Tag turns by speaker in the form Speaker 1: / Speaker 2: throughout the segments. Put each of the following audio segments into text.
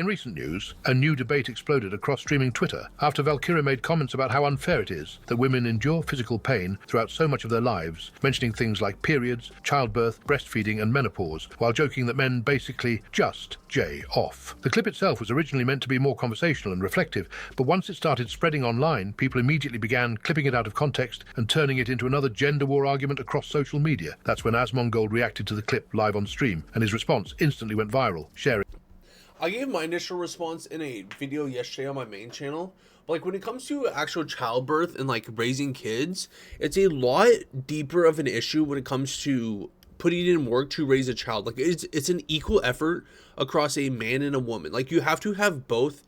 Speaker 1: In recent news, a new debate exploded across streaming Twitter after Valkyrae made comments about how unfair it is that women endure physical pain throughout so much of their lives, mentioning things like periods, childbirth, breastfeeding and menopause, while joking that men basically just jay off. The clip itself was originally meant to be more conversational and reflective, but once it started spreading online, people immediately began clipping it out of context and turning it into another gender war argument across social media. That's when Asmongold reacted to the clip live on stream, and his response instantly went viral, sharing.
Speaker 2: I gave my initial response in a video yesterday on my main channel. But like when it comes to actual childbirth and like raising kids, it's a lot deeper of an issue when it comes to putting in work to raise a child. Like it's an equal effort across a man and a woman. Like you have to have both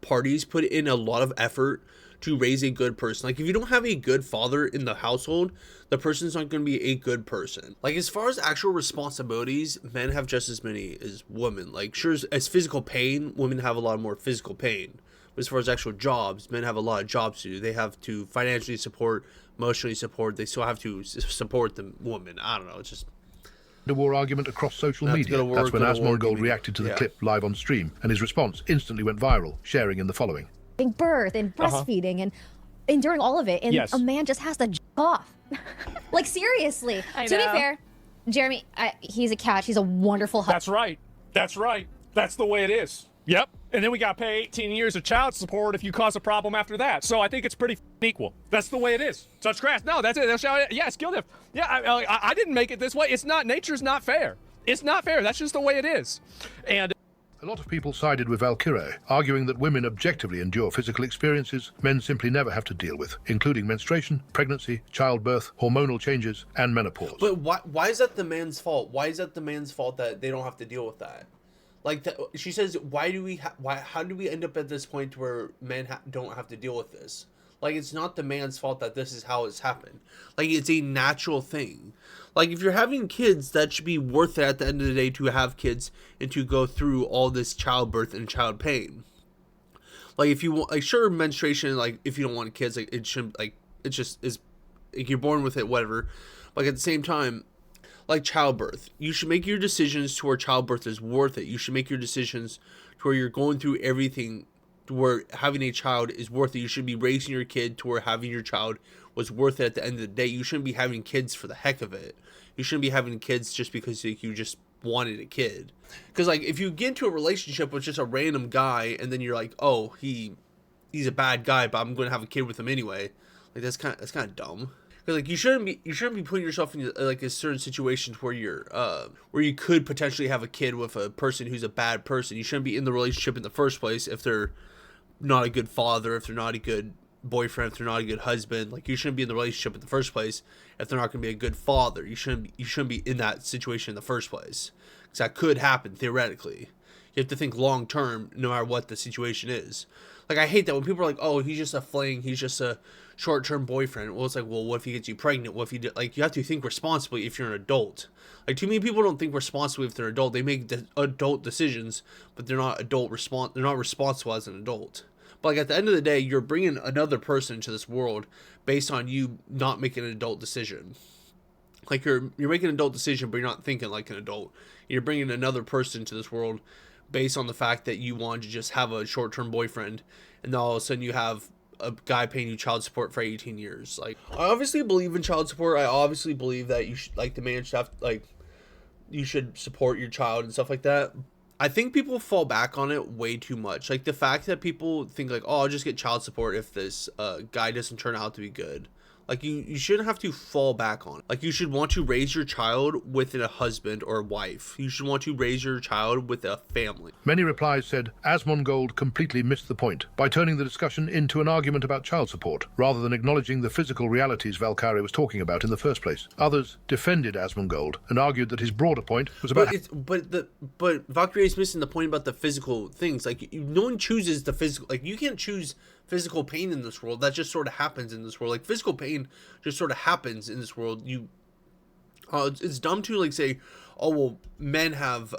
Speaker 2: parties put in a lot of effort to raise a good person. Like if you don't have a good father in the household, the person's not going to be a good person. Like as far as actual responsibilities, men have just as many as women. Like sure, as physical pain, women have a lot more physical pain. But as far as actual jobs, men have a lot of jobs to do. They have to financially support, emotionally support. They still have to support the woman. I don't know. It's just
Speaker 1: a war argument across social media. That's when Asmongold reacted to the clip live on stream, and his response instantly went viral, sharing in the following.
Speaker 3: Birth and breastfeeding and enduring all of it, and a man just has to off. Like seriously. To be fair, Jeremy, he's a catch. He's a wonderful husband.
Speaker 4: That's right. That's right. That's the way it is. Yep. And then we got to pay 18 years of child support if you cause a problem after that. So I think it's pretty equal. That's the way it is. Such crass. No, that's it. Yeah, skill diff. Yeah, I didn't make it this way. It's not. Nature's not fair. It's not fair. That's just the way it is. And
Speaker 1: a lot of people sided with Valkyrae, arguing that women objectively endure physical experiences men simply never have to deal with, including menstruation, pregnancy, childbirth, hormonal changes, and menopause.
Speaker 2: But why is that the man's fault? Why is that the man's fault that they don't have to deal with that? Like she says, how do we end up at this point where men don't have to deal with this? Like it's not the man's fault that this is how it's happened. Like it's a natural thing. Like if you're having kids, that should be worth it at the end of the day to have kids and to go through all this childbirth and child pain. Like if you want, like sure, menstruation, like if you don't want kids, like it shouldn't, like it just is, like you're born with it, whatever. Like at the same time, like childbirth, you should make your decisions to where childbirth is worth it. You should make your decisions to where you're going through everything to where having a child is worth it. You should be raising your kid to where having your child was worth it at the end of the day. You shouldn't be having kids for the heck of it. You shouldn't be having kids just because like, you just wanted a kid. Because like if you get into a relationship with just a random guy and then you're like, oh, he's a bad guy, but I'm going to have a kid with him anyway. Like that's kind of dumb. Because like you shouldn't be putting yourself in like a certain situations where where you could potentially have a kid with a person who's a bad person. You shouldn't be in the relationship in the first place if they're not a good father, if they're not a good boyfriend, if they're not a good husband. Like you shouldn't be in the relationship in the first place if they're not going to be a good father. You shouldn't be in that situation in the first place, because that could happen theoretically. You have to think long term, no matter what the situation is. Like I hate that when people are like, "Oh, he's just a fling. He's just a short-term boyfriend." Well, it's like, well, what if he gets you pregnant? What if he like? You have to think responsibly if you're an adult. Like too many people don't think responsibly if they're an adult. They make adult decisions, but they're not They're not responsible as an adult. But like at the end of the day, you're bringing another person into this world based on you not making an adult decision. Like you're making an adult decision, but you're not thinking like an adult. You're bringing another person into this world based on the fact that you want to just have a short-term boyfriend, and then all of a sudden you have a guy paying you child support for 18 years. Like I obviously believe in child support. I obviously believe that you should, like the man should have, like you should support your child and stuff like that. I think people fall back on it way too much. Like the fact that people think like, oh, I'll just get child support if this guy doesn't turn out to be good. Like you shouldn't have to fall back on it. Like you should want to raise your child with a husband or a wife. You should want to raise your child with a family.
Speaker 1: Many replies said Asmongold completely missed the point by turning the discussion into an argument about child support, rather than acknowledging the physical realities Valkyrae was talking about in the first place. Others defended Asmongold and argued that his broader point was about...
Speaker 2: But Valkyrae is missing the point about the physical things. Like no one chooses the physical... Like you can't choose physical pain in this world. That just sort of happens in this world. Like physical pain just sort of happens in this world. It's dumb to like say, oh well, men have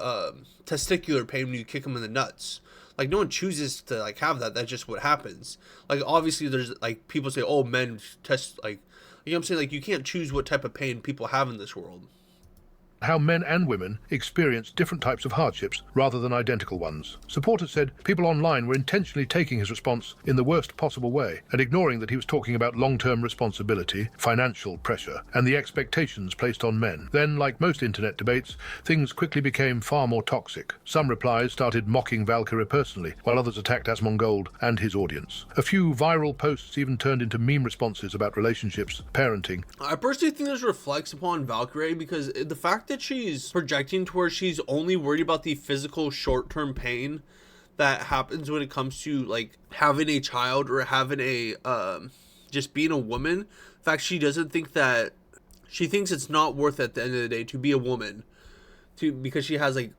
Speaker 2: testicular pain when you kick them in the nuts. Like no one chooses to like have that. That's just what happens. Like obviously there's like people say, oh, men test, like, you know what I'm saying? Like you can't choose what type of pain people have in this world.
Speaker 1: how men and women experience different types of hardships rather than identical ones. Supporters said people online were intentionally taking his response in the worst possible way and ignoring that he was talking about long-term responsibility, financial pressure, and the expectations placed on men. Then, like most internet debates, things quickly became far more toxic. Some replies started mocking Valkyrae personally, while others attacked Asmongold and his audience. A few viral posts even turned into meme responses about relationships, parenting.
Speaker 2: I personally think this reflects upon Valkyrae because the fact that she's projecting to where she's only worried about the physical short-term pain that happens when it comes to like having a child or having a just being a woman. In fact, she doesn't think that, she thinks it's not worth it at the end of the day to be a woman, because she has like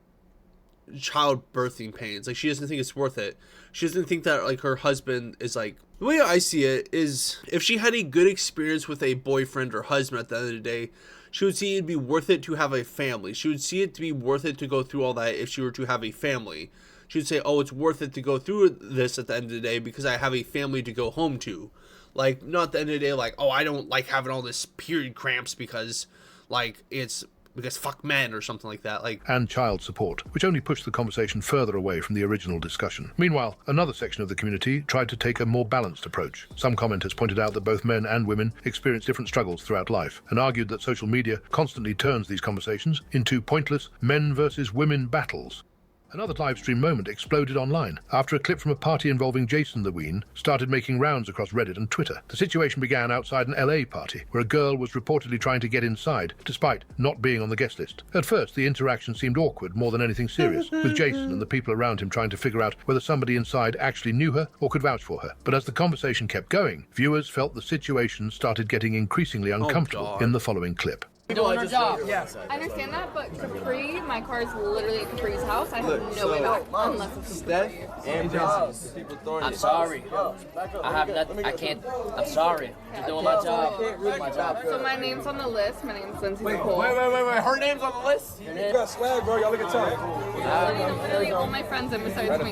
Speaker 2: childbirthing pains. Like, she doesn't think it's worth it. She doesn't think that like her husband is like, the way I see it is, if she had a good experience with a boyfriend or husband at the end of the day, she would see it'd be worth it to have a family. She would see it to be worth it to go through all that if she were to have a family. She would say, oh, it's worth it to go through this at the end of the day because I have a family to go home to. Like, not at the end of the day, like, oh, I don't like having all this period cramps because, like, it's because fuck men or something like that. Like,
Speaker 1: and child support, which only pushed the conversation further away from the original discussion. Meanwhile, another section of the community tried to take a more balanced approach. Some commenters pointed out that both men and women experience different struggles throughout life, and argued that social media constantly turns these conversations into pointless men versus women battles. Another livestream moment exploded online after a clip from a party involving Jason the Ween started making rounds across Reddit and Twitter. The situation began outside an LA party where a girl was reportedly trying to get inside despite not being on the guest list. At first, the interaction seemed awkward more than anything serious, with Jason and the people around him trying to figure out whether somebody inside actually knew her or could vouch for her. But as the conversation kept going, viewers felt the situation started getting increasingly uncomfortable in the following clip.
Speaker 5: Doing our job. Yes. I understand that, but Capri, my car is literally at Capri's house. I have no way back unless it's
Speaker 6: Steph and I'm sorry. I have nothing. I can't. I'm sorry. I'm doing my job.
Speaker 5: So my name's on the list. My name's Lindsay Nicole.
Speaker 6: Wait. Her name's on the list? You
Speaker 7: got swag, bro. Y'all look at time.
Speaker 5: Literally all my friends in besides me.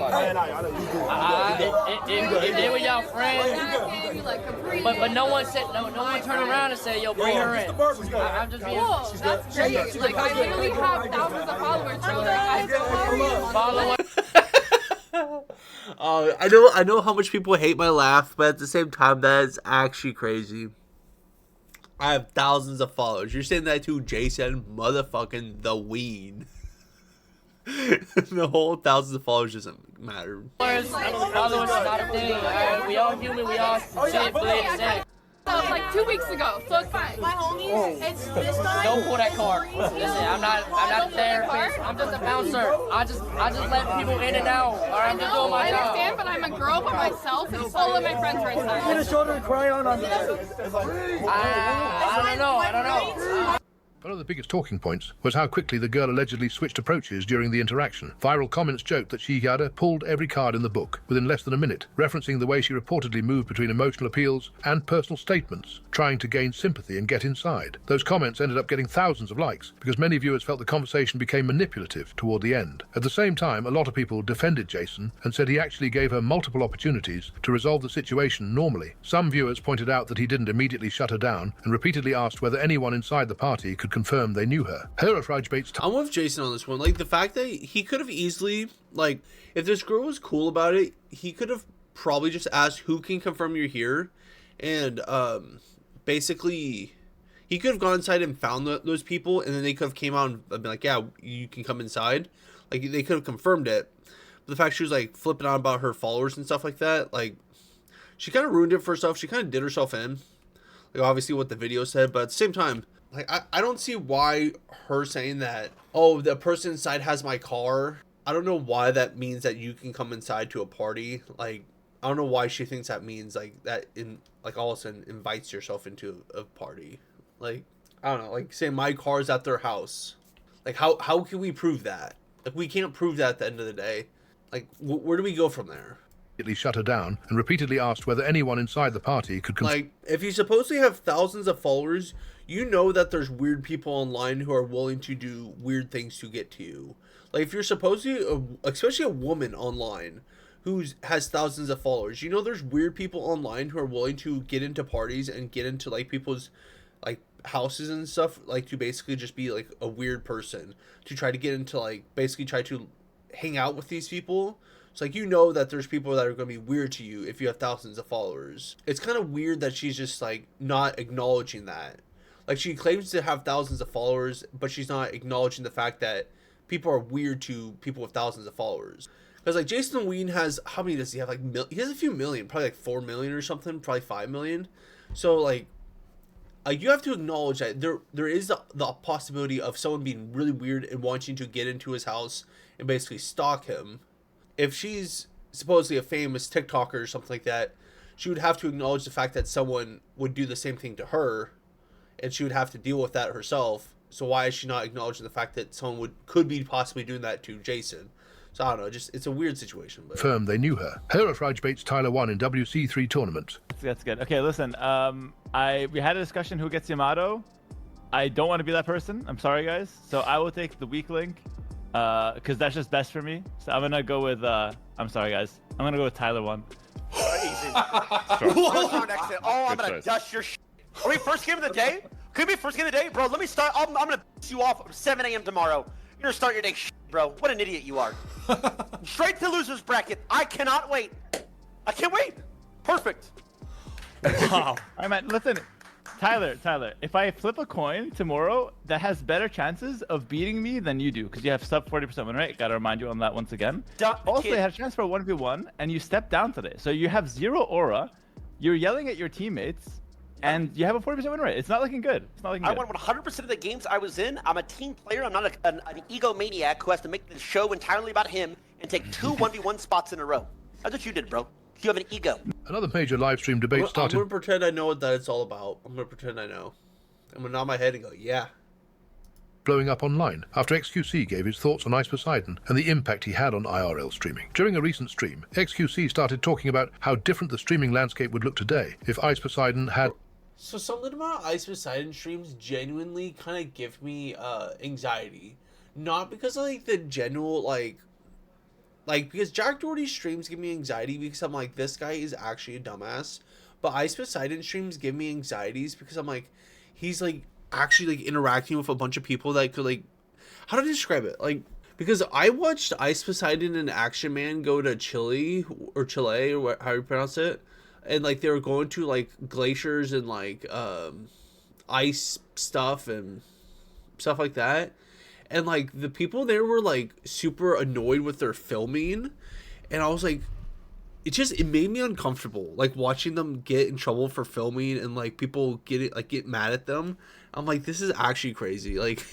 Speaker 6: They were y'all friends.
Speaker 5: Like Capri.
Speaker 6: But no one said, no one turned around and said, yo, bring her in. I'm just being...
Speaker 5: Cool. That's great. Like, I literally have thousands of followers, bro. Like, I don't
Speaker 6: follow
Speaker 2: I know how much people hate my laugh, but at the same time, that is actually crazy. I have thousands of followers. You're saying that to Jason motherfucking the Ween. The whole thousands of followers doesn't matter.
Speaker 6: Followers is not a thing. We all human. We all shit, bleed, sex.
Speaker 5: Like 2 weeks ago, so it's fine. My homies, it's this time.
Speaker 6: Don't pull that card. Listen, I'm not a therapist. I'm just a bouncer. I just let people in and out. All right, I'm just doing my job.
Speaker 5: I understand, but I'm a girl by myself, and all of my friends are inside.
Speaker 7: Get a shoulder and cry on this.
Speaker 6: I don't know.
Speaker 1: One of the biggest talking points was how quickly the girl allegedly switched approaches during the interaction. Viral comments joked that she had pulled every card in the book within less than a minute, referencing the way she reportedly moved between emotional appeals and personal statements, trying to gain sympathy and get inside. Those comments ended up getting thousands of likes because many viewers felt the conversation became manipulative toward the end. At the same time, a lot of people defended Jason and said he actually gave her multiple opportunities to resolve the situation normally. Some viewers pointed out that he didn't immediately shut her down and repeatedly asked whether anyone inside the party could confirm they knew her.
Speaker 2: I'm with Jason on this one. Like, the fact that he could have easily, like, if this girl was cool about it, he could have probably just asked who can confirm you're here, and basically he could have gone inside and found those people, and then they could have came out and been like, yeah, you can come inside. Like, they could have confirmed it. But the fact she was like flipping out about her followers and stuff like that, like, she kind of ruined it for herself. She kind of did herself in, like, obviously what the video said, but at the same time, like, I don't see why her saying that, oh, the person inside has my car. I don't know why that means that you can come inside to a party. Like, I don't know why she thinks that means, like, that in, like, all of a sudden invites yourself into a party. Like, I don't know, like, say my car's at their house. Like, how can we prove that? Like, we can't prove that at the end of the day. Like, where do we go from there?
Speaker 1: Shut her down and repeatedly asked whether anyone inside the party could
Speaker 2: like, if you supposedly have thousands of followers, you know that there's weird people online who are willing to do weird things to get to you. Like, if you're supposedly especially a woman online who has thousands of followers, you know there's weird people online who are willing to get into parties and get into, like, people's, like, houses and stuff, like to basically just be like a weird person, to try to get into like basically try to hang out with these people. It's like, you know that there's people that are going to be weird to you if you have thousands of followers. It's kind of weird that she's just like not acknowledging that. Like, she claims to have thousands of followers, but she's not acknowledging the fact that people are weird to people with thousands of followers. Because like Jason Ween has, how many does he have? Like he has a few million, probably like 4 million or something, probably 5 million. So like you have to acknowledge that there is the possibility of someone being really weird and wanting to get into his house and basically stalk him. If she's supposedly a famous TikToker or something like that, she would have to acknowledge the fact that someone would do the same thing to her, and she would have to deal with that herself. So why is she not acknowledging the fact that someone could be possibly doing that to Jason? So I don't know, just it's a weird situation. But
Speaker 1: firm they knew her. Herefrage baits Tyler 1 in WC3 tournament.
Speaker 8: That's good. Okay, listen. We had a discussion who gets Yamato. I don't want to be that person. I'm sorry, guys. So I will take the weak link, because that's just best for me. So I'm gonna go with. I'm sorry, guys. I'm gonna go with Tyler 1.
Speaker 9: Crazy. I'm gonna dust your shit. Are we first game of the day? Could we be first game of the day? Bro, let me start. I'm gonna piss you off 7 a.m. tomorrow. You're gonna start your day bro. What an idiot you are. Straight to loser's bracket. I cannot wait. I can't wait. Perfect.
Speaker 8: Wow. I mean, listen, Tyler, if I flip a coin tomorrow, that has better chances of beating me than you do, because you have sub 40% win rate. Gotta remind you on that once again. Also, you had a chance for a 1v1, and you stepped down today. So you have 0 aura, you're yelling at your teammates, and you have a 40% win rate. It's not looking good. It's not looking good.
Speaker 9: I won 100% of the games I was in. I'm a team player. I'm not an egomaniac who has to make the show entirely about him and take 2 1v1 spots in a row. That's what you did, bro. You have an ego.
Speaker 1: Another major live stream debate started.
Speaker 2: I'm going to pretend I know what that it's all about. I'm going to pretend I know. I'm going to nod my head and go, yeah.
Speaker 1: Blowing up online after XQC gave his thoughts on Ice Poseidon and the impact he had on IRL streaming. During a recent stream, XQC started talking about how different the streaming landscape would look today if Ice Poseidon had...
Speaker 2: So something about Ice Poseidon streams genuinely kind of give me anxiety. Not because of like the general like because Jack Doherty streams give me anxiety because I'm like, this guy is actually a dumbass. But Ice Poseidon streams give me anxieties because I'm like, he's like actually like interacting with a bunch of people that could like, how do I describe it? Like, because I watched Ice Poseidon and Action Man go to Chile or how you pronounce it. And like they were going to like glaciers and like ice stuff and stuff like that. And like the people there were like super annoyed with their filming. And I was like, it made me uncomfortable. Like watching them get in trouble for filming and like people get mad at them. I'm like, this is actually crazy. Like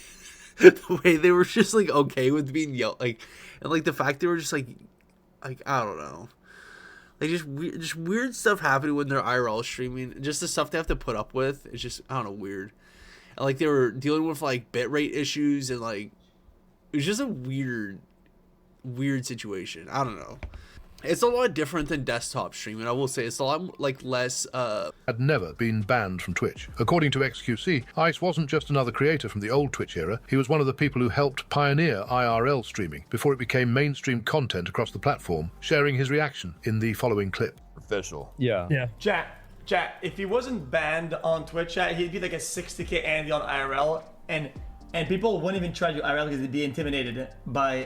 Speaker 2: the way they were just like okay with being yelled, like, and like the fact they were just like I don't know. Like, just weird stuff happening when they're IRL streaming. Just the stuff they have to put up with. It's just, I don't know, weird. And, like, they were dealing with, like, bitrate issues. And, like, it was just a weird situation. I don't know. It's a lot different than desktop streaming. I will say it's a lot, like, less...
Speaker 1: had never been banned from Twitch. According to XQC, Ice wasn't just another creator from the old Twitch era. He was one of the people who helped pioneer IRL streaming before it became mainstream content across the platform, sharing his reaction in the following clip.
Speaker 10: Official.
Speaker 11: Yeah. Chat, if he wasn't banned on Twitch, chat, he'd be like a 60k Andy on IRL, and people wouldn't even try to do IRL because they'd be intimidated by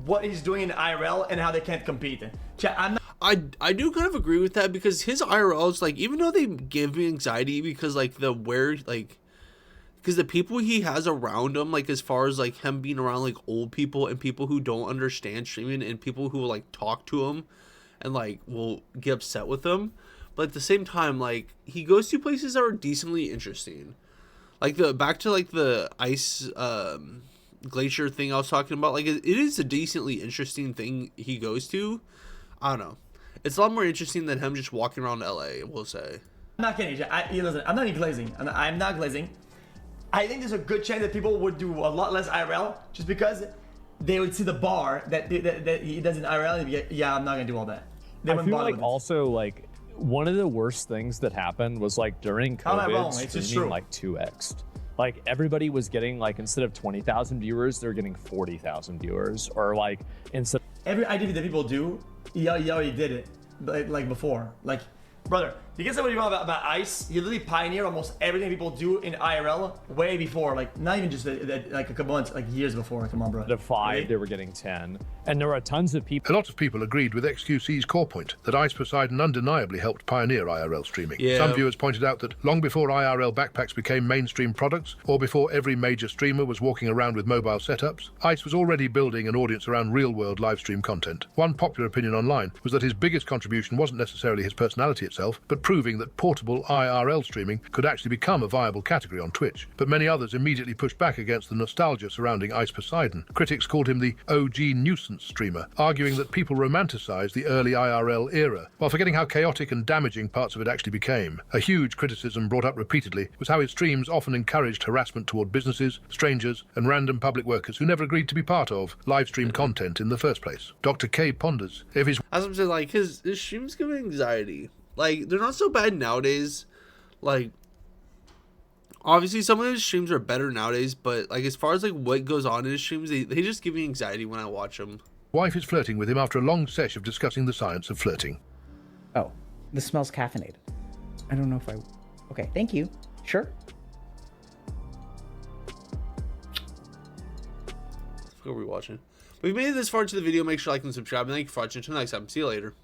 Speaker 11: what he's doing in IRL and how they can't compete. Chat,
Speaker 2: I do kind of agree with that because his IRLs, like, even though they give me anxiety because like because the people he has around him, like as far as like him being around like old people and people who don't understand streaming and people who like talk to him and like will get upset with him, but at the same time, like, he goes to places that are decently interesting, like back to like the ice glacier thing I was talking about. Like, it is a decently interesting thing he goes to. I don't know, it's a lot more interesting than him just walking around LA, we'll say.
Speaker 11: I'm not kidding. Listen, I'm not even glazing. I'm not glazing. I think there's a good chance that people would do a lot less IRL just because they would see the bar that he does in IRL and be like, yeah, I'm not gonna do all that.
Speaker 12: I feel like also like one of the worst things that happened was like during COVID, streaming like 2x'd. Like everybody was getting like, instead of 20,000 viewers, they're getting 40,000 viewers, or like instead.
Speaker 11: Every idea that people do, he already did it like before. Like, brother, You can say what you want about Ice. He literally pioneered almost everything people do in IRL way before. Like, not even just like a couple months, like years before. Come on, bro.
Speaker 12: The 5, really? They were getting 10. And there were tons of people.
Speaker 1: A lot of people agreed with XQC's core point that Ice Poseidon undeniably helped pioneer IRL streaming.
Speaker 2: Yeah.
Speaker 1: Some viewers pointed out that long before IRL backpacks became mainstream products, or before every major streamer was walking around with mobile setups, Ice was already building an audience around real-world live stream content. One popular opinion online was that his biggest contribution wasn't necessarily his personality itself, but proving that portable IRL streaming could actually become a viable category on Twitch. But many others immediately pushed back against the nostalgia surrounding Ice Poseidon. Critics called him the OG nuisance streamer, arguing that people romanticized the early IRL era, while forgetting how chaotic and damaging parts of it actually became. A huge criticism brought up repeatedly was how his streams often encouraged harassment toward businesses, strangers, and random public workers who never agreed to be part of live stream content in the first place. Dr. K ponders if his...
Speaker 2: As I'm saying, like, his streams give me anxiety. Like, they're not so bad nowadays. Like, obviously some of his streams are better nowadays, but like as far as like what goes on in his streams, they just give me anxiety when I watch them.
Speaker 1: Wife is flirting with him after a long sesh of discussing the science of flirting.
Speaker 10: Oh, this smells caffeinated. I don't know if I... Okay, thank you. Sure.
Speaker 2: What are we watching? If you've made it this far into the video, make sure to like and subscribe, and thank you for watching. Until next time, see you later.